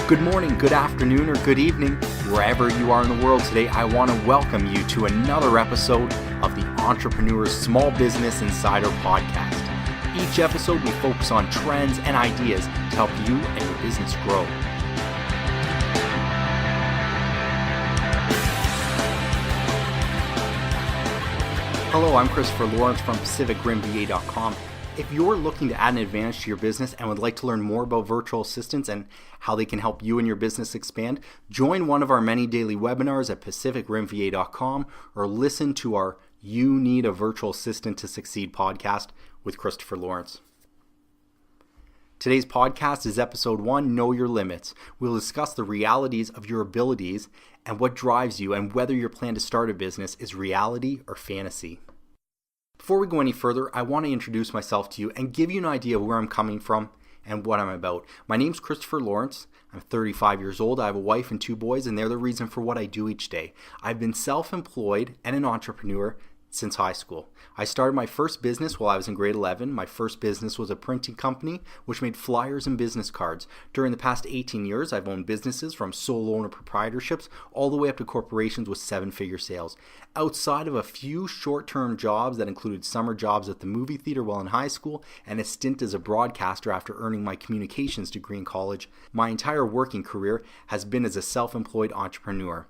Good morning, good afternoon, or good evening, wherever you are in the world today. I want to welcome you to another episode of the Entrepreneur's Small Business Insider Podcast. Each episode, we focus on trends and ideas to help you and your business grow. Hello, I'm Christopher Lawrence from PacificRimVA.com. If you're looking to add an advantage to your business and would like to learn more about virtual assistants and how they can help you and your business expand, join one of our many daily webinars at PacificRimVA.com or listen to our You Need a Virtual Assistant to Succeed podcast with Christopher Lawrence. Today's podcast is episode 1, Know Your Limits. We'll discuss the realities of your abilities and what drives you and whether your plan to start a business is reality or fantasy. Before we go any further, I want to introduce myself to you and give you an idea of where I'm coming from and what I'm about. My name's Christopher Lawrence. I'm 35 years old. I have a wife and 2 boys, and they're the reason for what I do each day. I've been self-employed and an entrepreneur since high school. I started my first business while I was in grade 11. My first business was a printing company which made flyers and business cards. During the past 18 years, I've owned businesses from sole owner proprietorships all the way up to corporations with 7-figure sales. Outside of a few short-term jobs that included summer jobs at the movie theater while in high school and a stint as a broadcaster after earning my communications degree in college, my entire working career has been as a self-employed entrepreneur.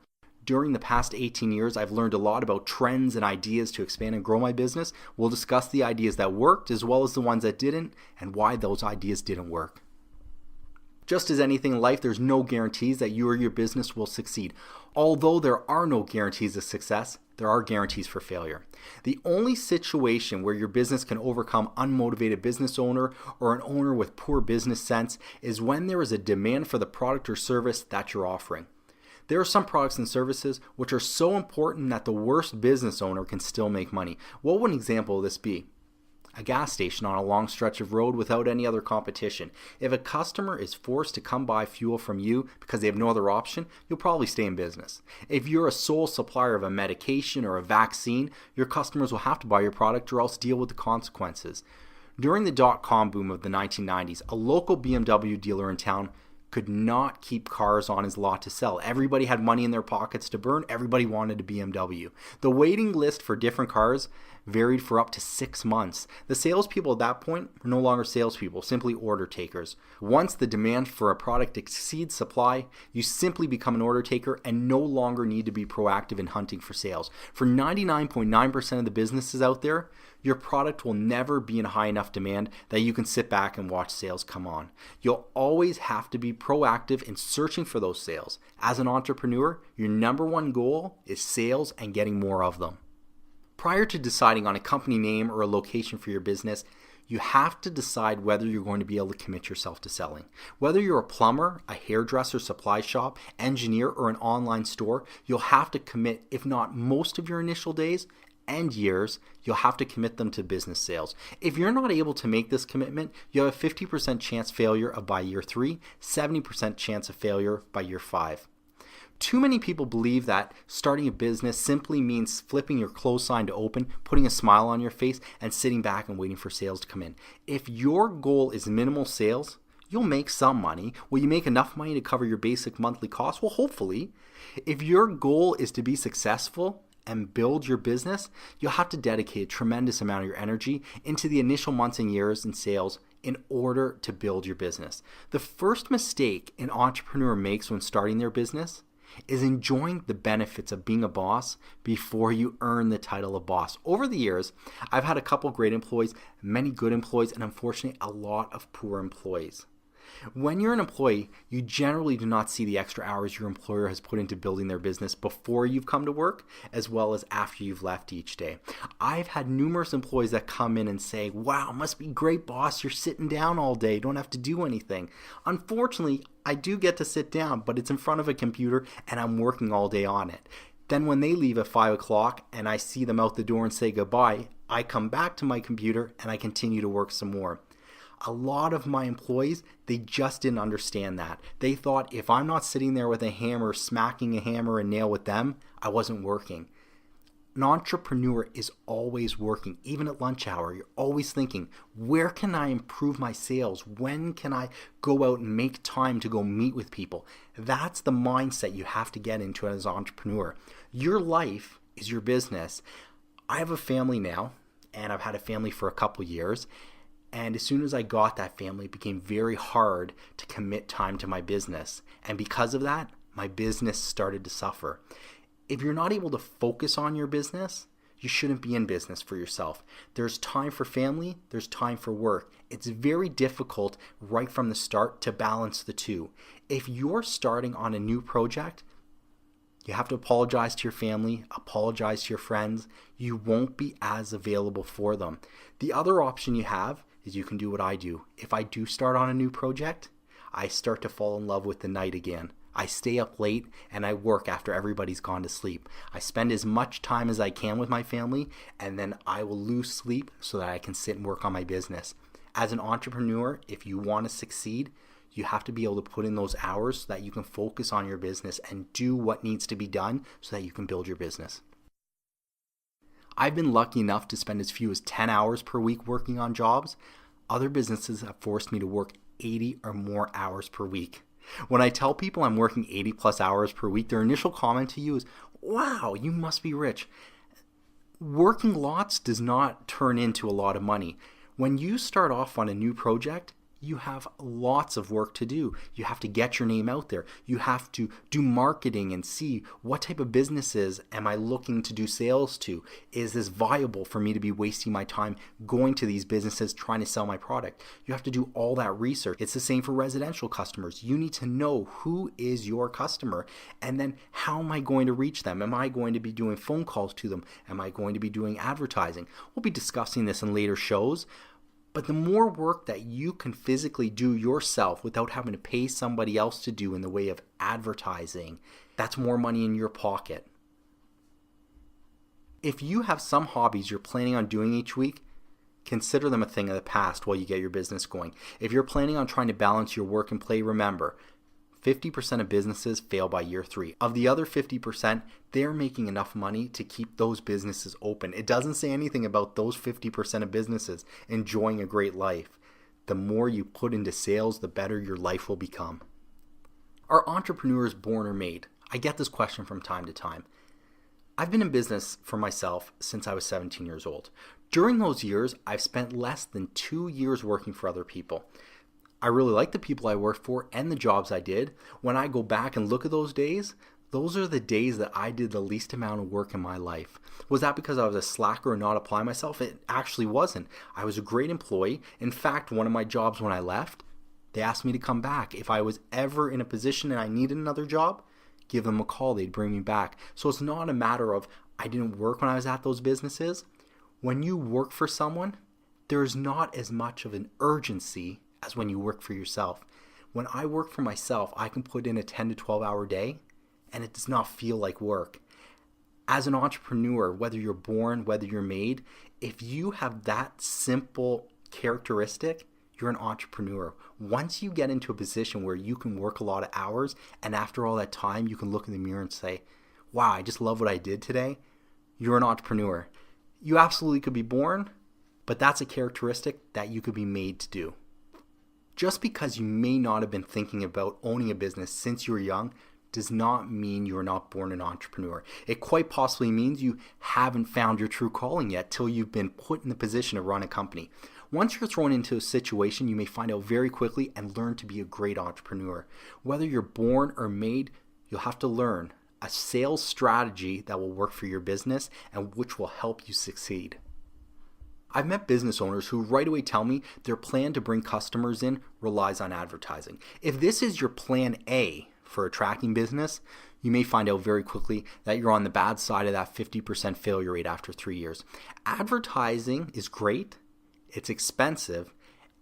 During the past 18 years, I've learned a lot about trends and ideas to expand and grow my business. We'll discuss the ideas that worked as well as the ones that didn't and why those ideas didn't work. Just as anything in life, there's no guarantees that you or your business will succeed. Although there are no guarantees of success, there are guarantees for failure. The only situation where your business can overcome unmotivated business owner or an owner with poor business sense is when there is a demand for the product or service that you're offering. There are some products and services which are so important that the worst business owner can still make money. What would an example of this be? A gas station on a long stretch of road without any other competition. If a customer is forced to come buy fuel from you because they have no other option, you'll probably stay in business. If you're a sole supplier of a medication or a vaccine, your customers will have to buy your product or else deal with the consequences. During the dot-com boom of the 1990s, a local BMW dealer in town could not keep cars on his lot to sell. Everybody had money in their pockets to burn. Everybody wanted a BMW. The waiting list for different cars varied for up to 6 months. The salespeople at that point were no longer salespeople, simply order takers. Once the demand for a product exceeds supply, you simply become an order taker and no longer need to be proactive in hunting for sales. For 99.9% of the businesses out there, your product will never be in high enough demand that you can sit back and watch sales come on. You'll always have to be proactive in searching for those sales. As an entrepreneur, your number one goal is sales and getting more of them. Prior to deciding on a company name or a location for your business, you have to decide whether you're going to be able to commit yourself to selling. Whether you're a plumber, a hairdresser, supply shop, engineer, or an online store, you'll have to commit, if not most of your initial days and years, you'll have to commit them to business sales. If you're not able to make this commitment, you have a 50% chance failure by year 3, 70% chance of failure by year 5. Too many people believe that starting a business simply means flipping your closed sign to open, putting a smile on your face, and sitting back and waiting for sales to come in. If your goal is minimal sales, you'll make some money. Will you make enough money to cover your basic monthly costs? Well, hopefully. If your goal is to be successful and build your business, you'll have to dedicate a tremendous amount of your energy into the initial months and years in sales in order to build your business. The first mistake an entrepreneur makes when starting their business is enjoying the benefits of being a boss before you earn the title of boss. Over the years, I've had a couple great employees, many good employees, and unfortunately a lot of poor employees. When you're an employee, you generally do not see the extra hours your employer has put into building their business before you've come to work, as well as after you've left each day. I've had numerous employees that come in and say, "Wow, must be great, boss. You're sitting down all day. Don't have to do anything." Unfortunately, I do get to sit down, but it's in front of a computer and I'm working all day on it. Then when they leave at 5 o'clock and I see them out the door and say goodbye, I come back to my computer and I continue to work some more. A lot of my employees, they just didn't understand that. They thought if I'm not sitting there with a hammer, smacking a hammer and nail with them, I wasn't working. An entrepreneur is always working, even at lunch hour. You're always thinking, where can I improve my sales? When can I go out and make time to go meet with people? That's the mindset you have to get into as an entrepreneur. Your life is your business. I have a family now, and I've had a family for a couple years. And as soon as I got that family, it became very hard to commit time to my business. And because of that, my business started to suffer. If you're not able to focus on your business, you shouldn't be in business for yourself. There's time for family, there's time for work. It's very difficult right from the start to balance the two. If you're starting on a new project, you have to apologize to your family, apologize to your friends. You won't be as available for them. The other option you have is you can do what I do. If I do start on a new project, I start to fall in love with the night again. I stay up late and I work after everybody's gone to sleep. I spend as much time as I can with my family, and then I will lose sleep so that I can sit and work on my business. As an entrepreneur, if you want to succeed, you have to be able to put in those hours so that you can focus on your business and do what needs to be done so that you can build your business. I've been lucky enough to spend as few as 10 hours per week working on jobs. Other businesses have forced me to work 80 or more hours per week. When I tell people I'm working 80 plus hours per week, their initial comment to you is, wow, you must be rich. Working lots does not turn into a lot of money. When you start off on a new project, you have lots of work to do. You have to get your name out there. You have to do marketing and see what type of businesses am I looking to do sales to? Is this viable for me to be wasting my time going to these businesses trying to sell my product? You have to do all that research. It's the same for residential customers. You need to know who is your customer, and then how am I going to reach them? Am I going to be doing phone calls to them? Am I going to be doing advertising? We'll be discussing this in later shows. But the more work that you can physically do yourself without having to pay somebody else to do in the way of advertising, that's more money in your pocket. If you have some hobbies you're planning on doing each week, consider them a thing of the past while you get your business going. If you're planning on trying to balance your work and play, remember, 50% of businesses fail by year 3. Of the other 50%, they're making enough money to keep those businesses open. It doesn't say anything about those 50% of businesses enjoying a great life. The more you put into sales, the better your life will become. Are entrepreneurs born or made? I get this question from time to time. I've been in business for myself since I was 17 years old. During those years, I've spent less than 2 years working for other people. I really like the people I worked for and the jobs I did. When I go back and look at those days, those are the days that I did the least amount of work in my life. Was that because I was a slacker and not applying myself? It actually wasn't. I was a great employee. In fact, one of my jobs when I left, they asked me to come back. If I was ever in a position and I needed another job, give them a call. They'd bring me back. So it's not a matter of I didn't work when I was at those businesses. When you work for someone, there's not as much of an urgency as when you work for yourself. When I work for myself, I can put in a 10 to 12 hour day and it does not feel like work. As an entrepreneur, whether you're born, whether you're made, if you have that simple characteristic, you're an entrepreneur. Once you get into a position where you can work a lot of hours and after all that time you can look in the mirror and say, wow, I just love what I did today, you're an entrepreneur. You absolutely could be born, but that's a characteristic that you could be made to do. Just because you may not have been thinking about owning a business since you were young does not mean you are not born an entrepreneur. It quite possibly means you haven't found your true calling yet till you've been put in the position to run a company. Once you're thrown into a situation, you may find out very quickly and learn to be a great entrepreneur. Whether you're born or made, you'll have to learn a sales strategy that will work for your business and which will help you succeed. I've met business owners who right away tell me their plan to bring customers in relies on advertising. If this is your plan A for attracting business, you may find out very quickly that you're on the bad side of that 50% failure rate after 3 years. Advertising is great, it's expensive,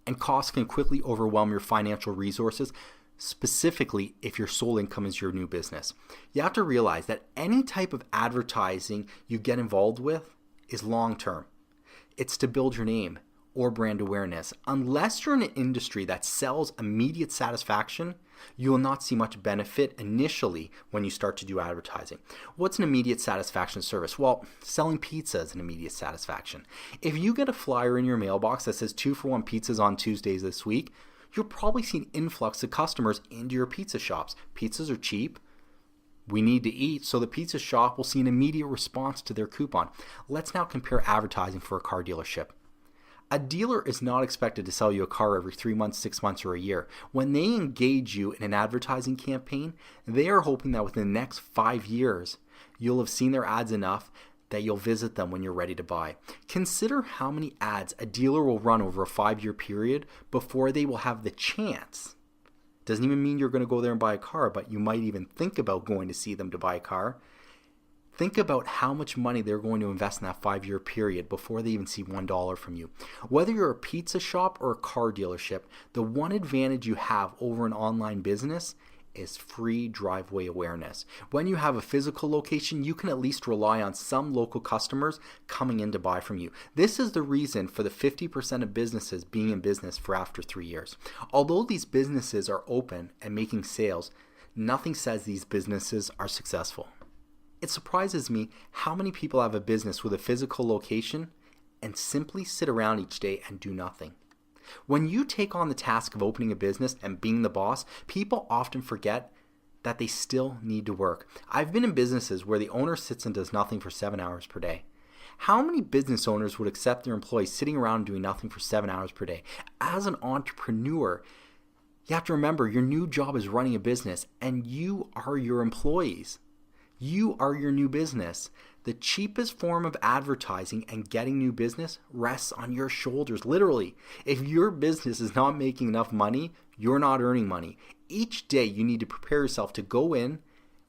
and costs can quickly overwhelm your financial resources, specifically if your sole income is your new business. You have to realize that any type of advertising you get involved with is long-term. It's to build your name. or brand awareness. Unless you're in an industry that sells immediate satisfaction, you will not see much benefit initially when you start to do advertising. What's an immediate satisfaction service? Well, selling pizza is an immediate satisfaction. If you get a flyer in your mailbox that says 2-for-1 pizzas on Tuesdays this week, you'll probably see an influx of customers into your pizza shops. Pizzas are cheap. We need to eat, so the pizza shop will see an immediate response to their coupon. Let's now compare advertising for a car dealership. A dealer is not expected to sell you a car every 3 months, 6 months, or a year. When they engage you in an advertising campaign, they are hoping that within the next 5 years, you'll have seen their ads enough that you'll visit them when you're ready to buy. Consider how many ads a dealer will run over a 5-year period before they will have the chance. Doesn't even mean you're going to go there and buy a car, but you might even think about going to see them to buy a car. Think about how much money they're going to invest in that 5-year period before they even see $1 from you. Whether you're a pizza shop or a car dealership, the one advantage you have over an online business is free driveway awareness. When you have a physical location, you can at least rely on some local customers coming in to buy from you. This is the reason for the 50% of businesses being in business for after 3 years. Although these businesses are open and making sales, nothing says these businesses are successful. It surprises me how many people have a business with a physical location and simply sit around each day and do nothing. When you take on the task of opening a business and being the boss, people often forget that they still need to work. I've been in businesses where the owner sits and does nothing for 7 hours per day. How many business owners would accept their employees sitting around doing nothing for 7 hours per day? As an entrepreneur, you have to remember your new job is running a business and you are your employees. You are your new business. The cheapest form of advertising and getting new business rests on your shoulders, literally. If your business is not making enough money, you're not earning money. Each day you need to prepare yourself to go in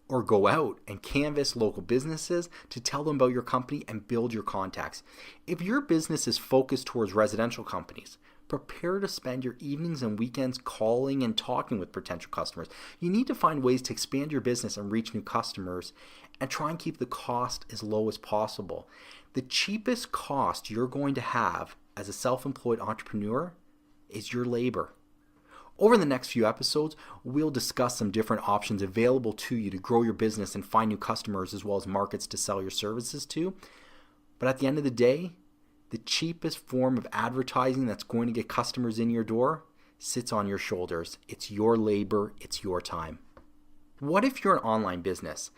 or go out and canvass local businesses to tell them about your company and build your contacts. If your business is focused towards residential companies, prepare to spend your evenings and weekends calling and talking with potential customers. You need to find ways to expand your business and reach new customers and try and keep the cost as low as possible. The cheapest cost you're going to have as a self-employed entrepreneur is your labor. Over the next few episodes, we'll discuss some different options available to you to grow your business and find new customers as well as markets to sell your services to. But at the end of the day, the cheapest form of advertising that's going to get customers in your door sits on your shoulders. It's your labor, it's your time. What if you're an online business?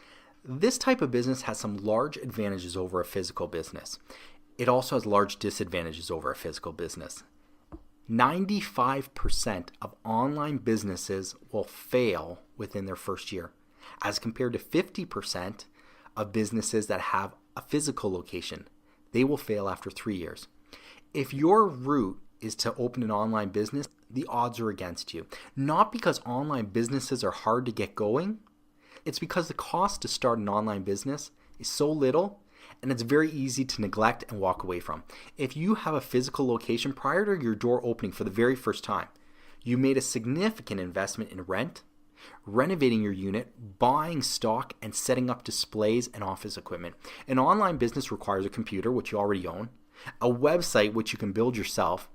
This type of business has some large advantages over a physical business. It also has large disadvantages over a physical business. 95% of online businesses will fail within their first year, as compared to 50% of businesses that have a physical location. They will fail after 3 years. If your route is to open an online business, the odds are against you. Not because online businesses are hard to get going, it's because the cost to start an online business is so little and it's very easy to neglect and walk away from. If you have a physical location prior to your door opening for the very first time, you made a significant investment in rent, renovating your unit, buying stock, and setting up displays and office equipment. An online business requires a computer, which you already own, a website, which you can build yourself,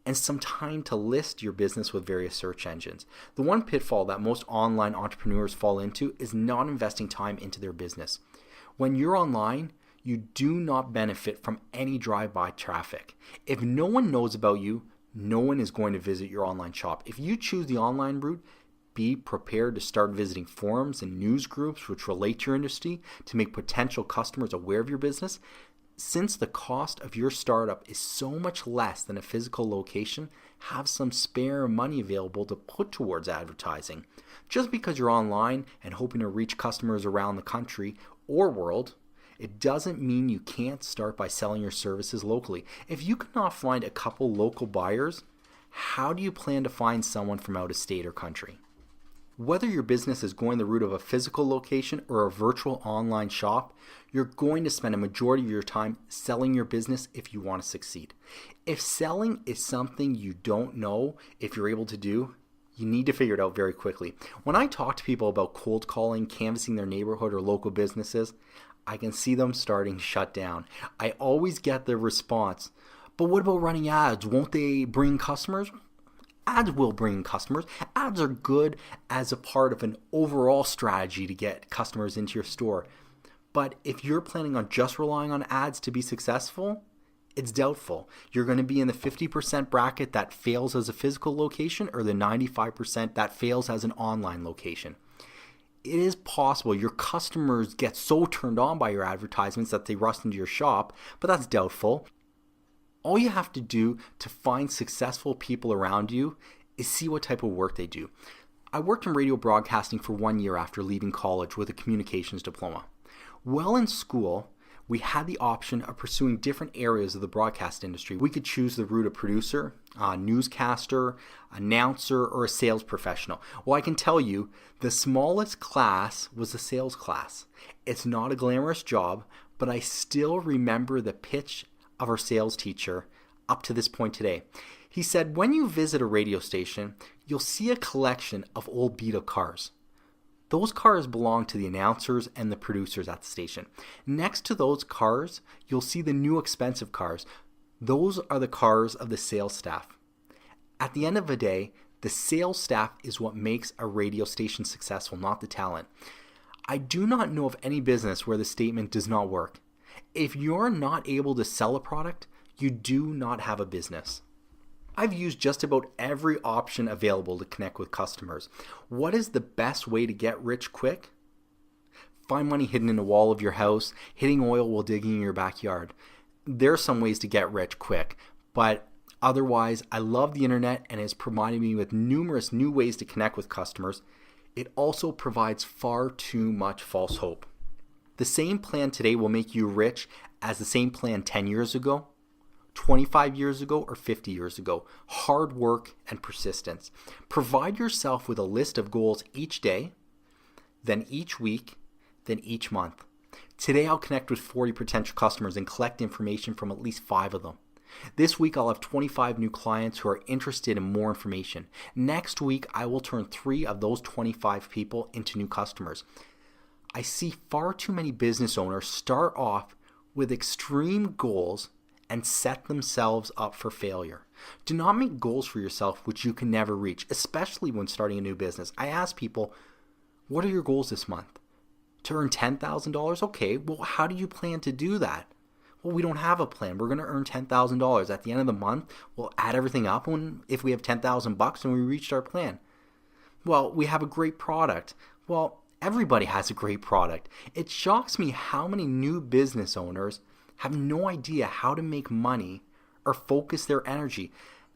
and some time to list your business with various search engines. The one pitfall that most online entrepreneurs fall into is not investing time into their business. When you're online, you do not benefit from any drive-by traffic. If no one knows about you, no one is going to visit your online shop. If you choose the online route, be prepared to start visiting forums and news groups which relate to your industry to make potential customers aware of your business. Since the cost of your startup is so much less than a physical location, have some spare money available to put towards advertising. Just because you're online and hoping to reach customers around the country or world, it doesn't mean you can't start by selling your services locally. If you cannot find a couple local buyers, how do you plan to find someone from out of state or country? Whether your business is going the route of a physical location or a virtual online shop, you're going to spend a majority of your time selling your business if you want to succeed. If selling is something you don't know if you're able to do, you need to figure it out very quickly. When I talk to people about cold calling, canvassing their neighborhood or local businesses, I can see them starting to shut down. I always get the response, But what about running ads? Won't they bring customers? Ads will bring customers. Ads are good as a part of an overall strategy to get customers into your store. But if you're planning on just relying on ads to be successful, it's doubtful. You're going to be in the 50% bracket that fails as a physical location or the 95% that fails as an online location. It is possible your customers get so turned on by your advertisements that they rush into your shop, but that's doubtful. All you have to do to find successful people around you is see what type of work they do. I worked in radio broadcasting for 1 year after leaving college with a communications diploma. While in school, we had the option of pursuing different areas of the broadcast industry. We could choose the route of producer, a newscaster, announcer, or a sales professional. Well, I can tell you, the smallest class was the sales class. It's not a glamorous job, but I still remember the pitch of our sales teacher up to this point today. He said, when you visit a radio station, you'll see a collection of old beat-up cars. Those cars belong to the announcers and the producers at the station. Next to those cars, you'll see the new expensive cars. Those are the cars of the sales staff. At the end of the day, the sales staff is what makes a radio station successful, not the talent. I do not know of any business where the statement does not work. If you're not able to sell a product, you do not have a business. I've used just about every option available to connect with customers. What is the best way to get rich quick? Find money hidden in the wall of your house, hitting oil while digging in your backyard. There are some ways to get rich quick, but otherwise, I love the internet and it's provided me with numerous new ways to connect with customers. It also provides far too much false hope. The same plan today will make you rich as the same plan 10 years ago, 25 years ago, or 50 years ago. Hard work and persistence. Provide yourself with a list of goals each day, then each week, then each month. Today I'll connect with 40 potential customers and collect information from at least 5 of them. This week I'll have 25 new clients who are interested in more information. Next week I will turn 3 of those 25 people into new customers. I see far too many business owners start off with extreme goals and set themselves up for failure. Do not make goals for yourself which you can never reach, especially when starting a new business. I ask people, what are your goals this month? To earn $10,000? Okay, well, how do you plan to do that? Well, we don't have a plan. We're going to earn $10,000. At the end of the month, we'll add everything up if we have $10,000 and we reached our plan. Well, we have a great product. Well, everybody has a great product. It shocks me how many new business owners have no idea how to make money or focus their energy.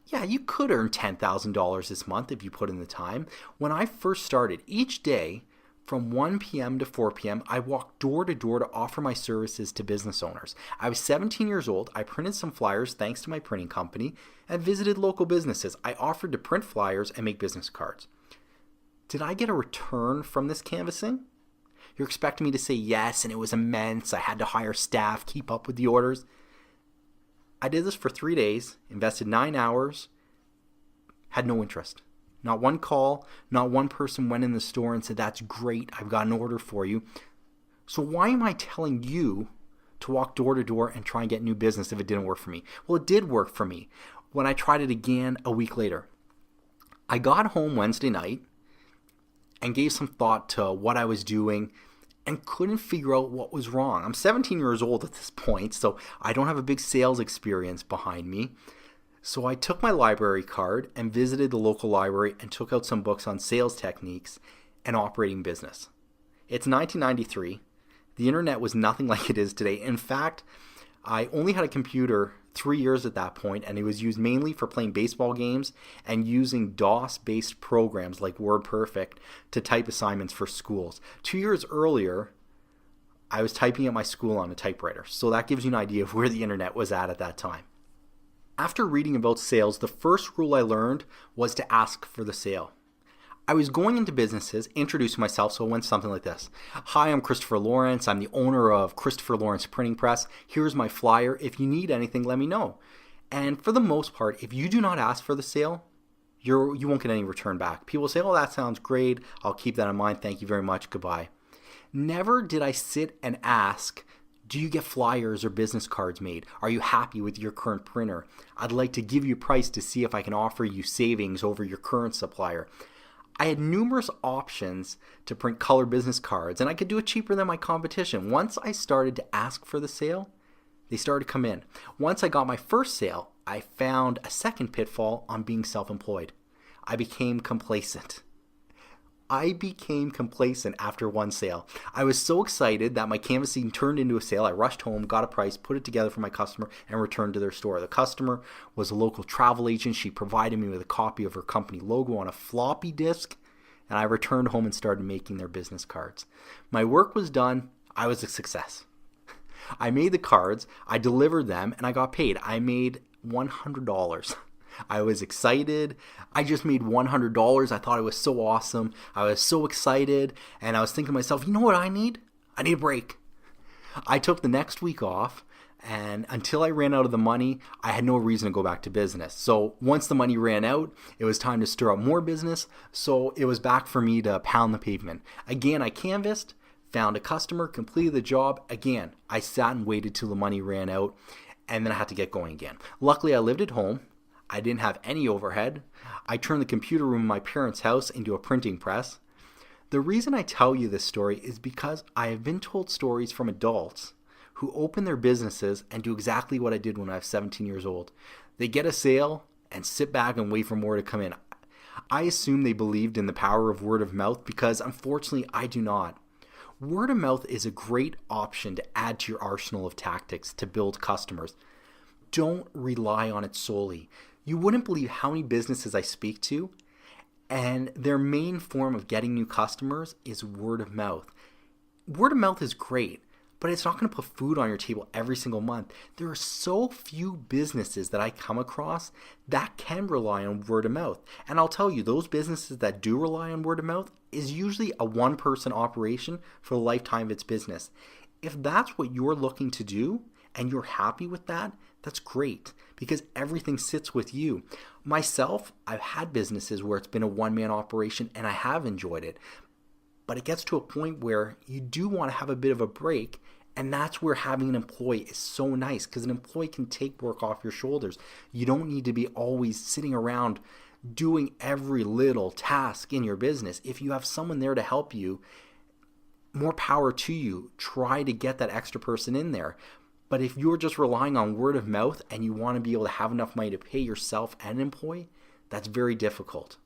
Yeah, you could earn $10,000 this month if you put in the time. When I first started, each day from 1 p.m. to 4 p.m., I walked door to door to offer my services to business owners. I was 17 years old. I printed some flyers thanks to my printing company and visited local businesses. I offered to print flyers and make business cards. Did I get a return from this canvassing? You're expecting me to say yes, and it was immense. I had to hire staff, keep up with the orders. I did this for 3 days, invested 9 hours, had no interest. Not one call, not one person went in the store and said, that's great, I've got an order for you. So why am I telling you to walk door to door and try and get new business if it didn't work for me? Well, it did work for me when I tried it again a week later. I got home Wednesday night and gave some thought to what I was doing and couldn't figure out what was wrong. I'm 17 years old at this point, so I don't have a big sales experience behind me. So I took my library card and visited the local library and took out some books on sales techniques and operating business. It's 1993. The internet was nothing like it is today. In fact, I only had a computer 3 years at that point, and it was used mainly for playing baseball games and using DOS-based programs like WordPerfect to type assignments for schools. 2 years earlier, I was typing at my school on a typewriter. So that gives you an idea of where the internet was at that time. After reading about sales, the first rule I learned was to ask for the sale. I was going into businesses, introducing myself, so it went something like this. Hi, I'm Christopher Lawrence. I'm the owner of Christopher Lawrence Printing Press. Here's my flyer. If you need anything, let me know. And for the most part, if you do not ask for the sale, you won't get any return back. People say, oh, that sounds great. I'll keep that in mind. Thank you very much. Goodbye. Never did I sit and ask, Do you get flyers or business cards made? Are you happy with your current printer? I'd like to give you a price to see if I can offer you savings over your current supplier. I had numerous options to print color business cards, and I could do it cheaper than my competition. Once I started to ask for the sale, they started to come in. Once I got my first sale, I found a second pitfall on being self-employed. I became complacent after one sale. I was so excited that my canvassing turned into a sale. I rushed home, got a price, put it together for my customer, and returned to their store. The customer was a local travel agent. She provided me with a copy of her company logo on a floppy disk, and I returned home and started making their business cards. My work was done. I was a success. I made the cards, I delivered them, and I got paid. I made $100. I was excited. I just made $100. I thought it was so awesome. I was so excited. And I was thinking to myself, you know what I need? I need a break. I took the next week off. And until I ran out of the money, I had no reason to go back to business. So once the money ran out, it was time to stir up more business. So it was back for me to pound the pavement. Again, I canvassed, found a customer, completed the job. Again, I sat and waited till the money ran out. And then I had to get going again. Luckily, I lived at home. I didn't have any overhead. I turned the computer room in my parents' house into a printing press. The reason I tell you this story is because I have been told stories from adults who open their businesses and do exactly what I did when I was 17 years old. They get a sale and sit back and wait for more to come in. I assume they believed in the power of word of mouth because unfortunately I do not. Word of mouth is a great option to add to your arsenal of tactics to build customers. Don't rely on it solely. You wouldn't believe how many businesses I speak to, and their main form of getting new customers is word of mouth. Word of mouth is great, but it's not going to put food on your table every single month. There are so few businesses that I come across that can rely on word of mouth. And I'll tell you, those businesses that do rely on word of mouth is usually a one-person operation for the lifetime of its business. If that's what you're looking to do and you're happy with that, that's great because everything sits with you. Myself, I've had businesses where it's been a one-man operation and I have enjoyed it. But it gets to a point where you do want to have a bit of a break, and that's where having an employee is so nice because an employee can take work off your shoulders. You don't need to be always sitting around doing every little task in your business. If you have someone there to help you, more power to you. Try to get that extra person in there. But if you're just relying on word of mouth and you want to be able to have enough money to pay yourself and an employee, that's very difficult.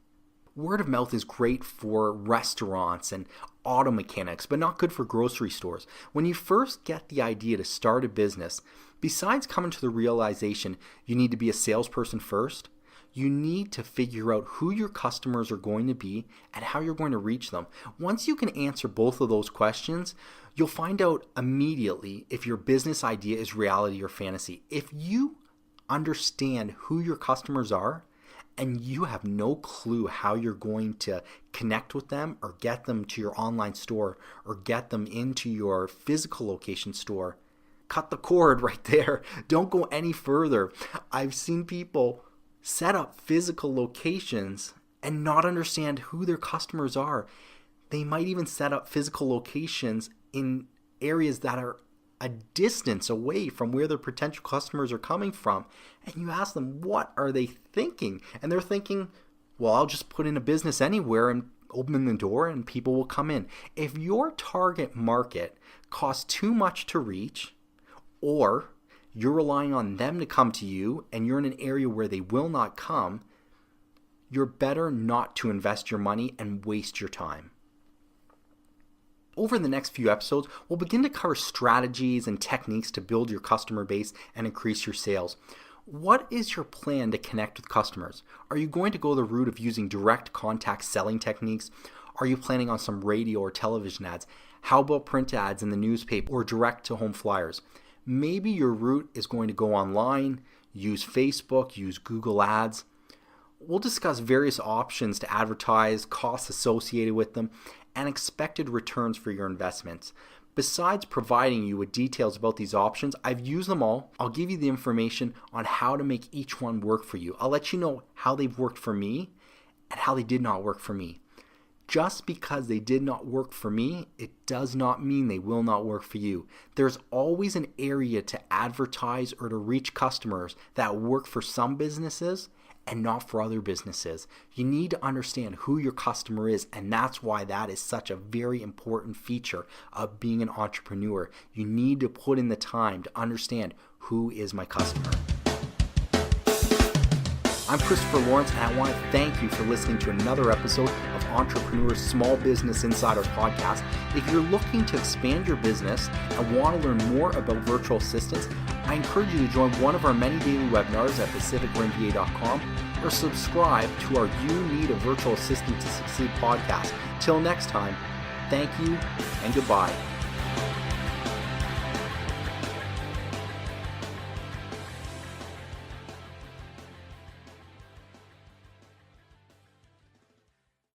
Word of mouth is great for restaurants and auto mechanics, but not good for grocery stores. When you first get the idea to start a business, besides coming to the realization you need to be a salesperson first, you need to figure out who your customers are going to be and how you're going to reach them. Once you can answer both of those questions, you'll find out immediately if your business idea is reality or fantasy. If you understand who your customers are and you have no clue how you're going to connect with them or get them to your online store or get them into your physical location store, cut the cord right there. Don't go any further. I've seen people set up physical locations and not understand who their customers are. They might even set up physical locations in areas that are a distance away from where their potential customers are coming from. And you ask them, what are they thinking? And they're thinking, well, I'll just put in a business anywhere and open the door and people will come in. If your target market costs too much to reach, or you're relying on them to come to you and you're in an area where they will not come, you're better not to invest your money and waste your time. Over the next few episodes, we'll begin to cover strategies and techniques to build your customer base and increase your sales. What is your plan to connect with customers? Are you going to go the route of using direct contact selling techniques? Are you planning on some radio or television ads? How about print ads in the newspaper or direct to home flyers? Maybe your route is going to go online, use Facebook, use Google Ads. We'll discuss various options to advertise, costs associated with them, and expected returns for your investments. Besides providing you with details about these options, I've used them all. I'll give you the information on how to make each one work for you. I'll let you know how they've worked for me and how they did not work for me. Just because they did not work for me, it does not mean they will not work for you. There's always an area to advertise or to reach customers that work for some businesses and not for other businesses. You need to understand who your customer is, and that's why that is such a very important feature of being an entrepreneur. You need to put in the time to understand who is my customer. I'm Christopher Lawrence, and I want to thank you for listening to another episode of Entrepreneur's Small Business Insider Podcast. If you're looking to expand your business and want to learn more about virtual assistants, I encourage you to join one of our many daily webinars at PacificRimVA.com or subscribe to our You Need a Virtual Assistant to Succeed podcast. Till next time, thank you and goodbye.